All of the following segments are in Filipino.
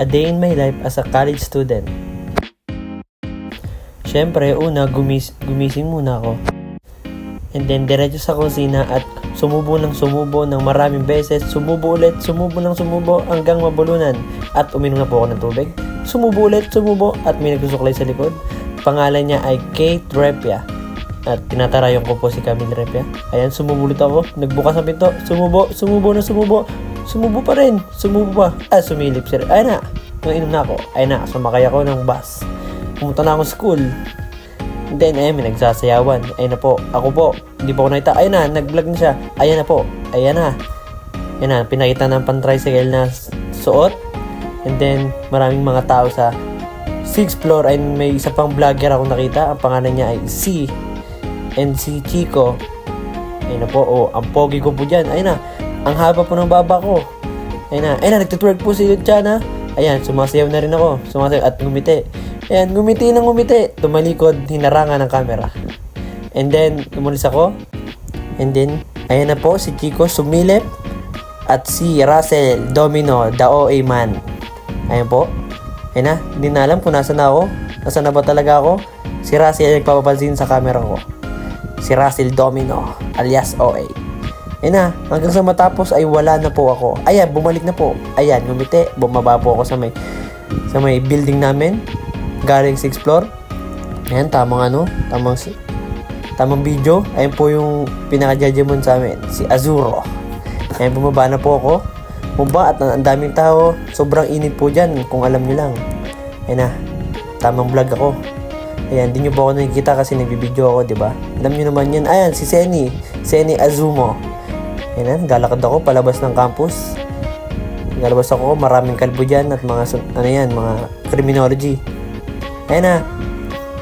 A day in my life as a college student. Syempre, una, gumising muna ako. And then, diretso sa kusina at sumubo ng maraming beses. Sumubo ulit, sumubo hanggang mabulunan. At uminom na po ako ng tubig. Sumubo ulit, at may nagsusuklay sa likod. Pangalan niya ay Kate Repia. At tinatarayan ko po si Camille Repia. Ayan, sumubulot ako. Nagbukas ang pinto. Sumubo. Sumubo pa rin. Sumilip sir. Ayun na. Nung inom na ako. Ayun na. Sumakay ako ng bus. Pumunta na ako school. And then, ayun, may nagsasayawan. Ayun na po. Ako po. Hindi po ako nakita. Ayun na. Nag-vlog na siya. Ayun na po. Ayun na. Ayun na. Pinakita ng pan-tricycle na suot. And then, maraming mga tao sa 6th floor. And may isa pang vlogger ako nakita. Ang pangalan niya ay and si Chico. Ayun na po. Oh, ang pogi ko po dyan. Ayun na. Ang haba po ng baba ko. Ayun na. Nagtutwerk po si Luciana. Ayan, sumasayaw na rin ako. Sumasayaw at ngumiti. Ayan, ngumiti. Tumalikod, hinarangan ng camera. And then, umulis ako. And then, ayan na po, si Chico sumilip. At si Russell Domino, the OA man. Ayan po. Ayan na, hindi na alam kung nasa na ako. Nasa na ba talaga ako? Si Russell nagpapapansin sa camera ko. Si Russell Domino, alias OA. Ayan na, hanggang sa matapos ay wala na po ako. Ayan, bumalik na po. Ayan, ngumiti. Bumaba po ako sa may building namin. Galing 6th floor. Ayan, tamang video. Ayan po yung pinaka-judgment sa amin. Si Azuro. Ayan, bumaba na po ako. Bumaba at ang daming tao. Sobrang init po dyan, kung alam nyo lang. Ayan na, tamang vlog ako. Ayan, di nyo po ako nakikita kasi nagbibideo ako, diba? Alam nyo naman yan. Ayan, si Seni Azumo. Ayan, galakad ako palabas ng campus. Galabas ako, maraming kalbo dyan at mga criminology. Ayan na,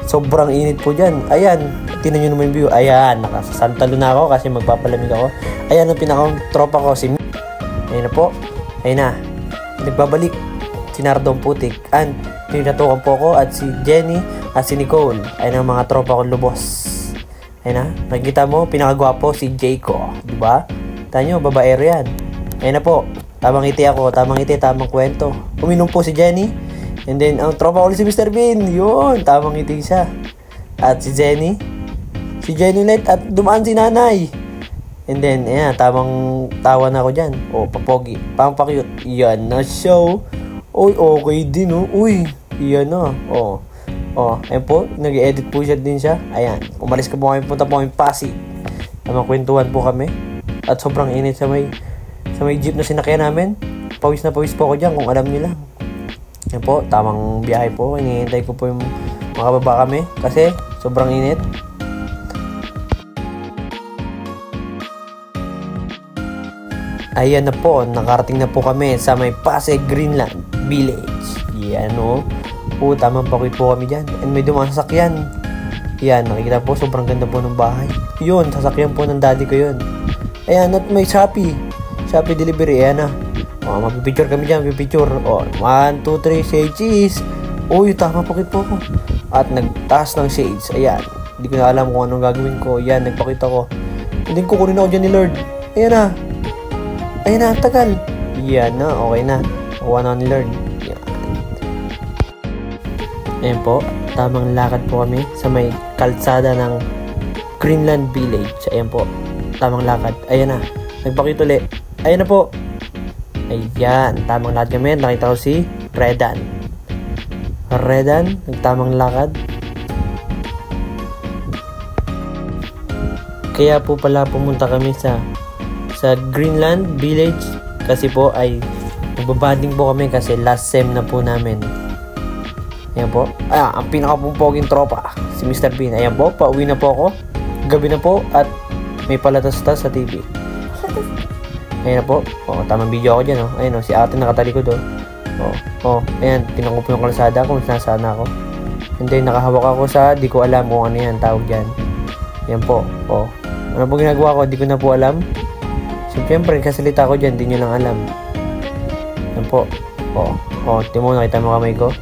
sobrang init po dyan. Ayan, tinan nyo naman yung view. Ayan, nakasantalo na ako kasi magpapalamig ako. Ayan, ang pinakang tropa ko, si Ayan na po. Ayan na, nagbabalik si Nardong Putik. And tinatukan po ako at si Jenny at si Nicole. Ayan ang mga tropa ko lubos. Ayan na, nakikita mo, pinakagwapo si Jayco. Diba? Tanyo, babaero yan. Ayan na po. Tamang ngiti ako. Tamang ngiti, tamang kwento. Uminom po si Jenny. And then, ang tropa ulit si Mr. Bean. Yun, tamang ngiti siya. At si Jenny. Si Jenny ulit. At dumaan si nanay. And then, ayan, tamang tawa na ako dyan. O, papogi. Pampakyut. Yan na show. Uy, okay din, oh. Uy, yan na. Ayan po. Nag-edit po siya din siya. Ayan. Umalis ka po kami. Punta po kami Pasig. Tamang kwentuhan po kami. At sobrang init sa may jeep na sinakyan namin. Pawis na pawis po ako dyan kung alam nila. Yan po, tamang biyahe po. Hinihintay ko po yung makababa kami kasi sobrang init. Ayan na po, nakarating na po kami sa may Pasig Greenland Village. Yan o. Po, tamang pakwit po kami dyan. And may dumang sasakyan. Yan, nakikita po, sobrang ganda po ng bahay. Yun, sasakyan po ng daddy ko yun. Ayan, at may Shopee delivery. Ayan na. Mapipicture kami dyan, 1, 2, 3, say cheese. Uy, tama pakit po ako. At nagtaas ng shades. Ayan, hindi ko na alam kung anong gagawin ko. Ayan, nagpakita ko. Hindi ko kunin ako dyan ni Lord. Ayan na, tagal. Ayan na, okay na. Kuha na ni Lord. Ayan po, tamang lakad po kami sa may kalsada ng Greenland Village. Ayan po, tamang lakad. Ayan na, nagpakita ulit. Ayan na po. Ayan, tamang lakad kami. Nakita ko si Redan, nagtamang lakad. Kaya po pala pumunta kami sa Greenland Village kasi po ay nagbabanding po kami kasi last sem na po namin. Ayan po. Ang pinakapumpoging tropa, si Mr. Bean. Ayan po, pauwi na po ako. Gabi na po at may palatas-tas sa TV. Ayan na po. Tamang video ako dyan. Ayan si ate nakatalikod. Ayan, tingnan ko po yung kalsada kung nasaan ako. And then, nakahawak ako sa, di ko alam kung ano yan, tawag dyan. Ayan po. Ano po ginagawa ko, di ko na po alam. So, siyempre, kasalita ko dyan, di nyo lang alam. Ayan po. Tingnan mo, nakita mo kamay ko.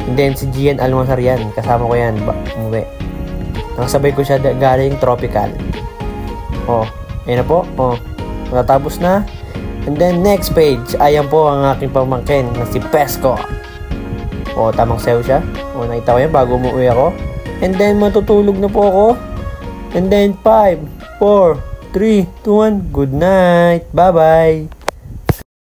And then, si Gian Almanzar yan. Kasama ko yan. Umuwi. Nakasabay ko siya galing tropical. Ayan na po. Matatapos na. And then next page, ayan po ang aking pamangkin na si Pesco. O, tamang sayo siya. O, nakita ko yan bago umuwi ako. And then matutulog na po ako. And then 5, 4, 3, 2, 1, good night. Bye-bye.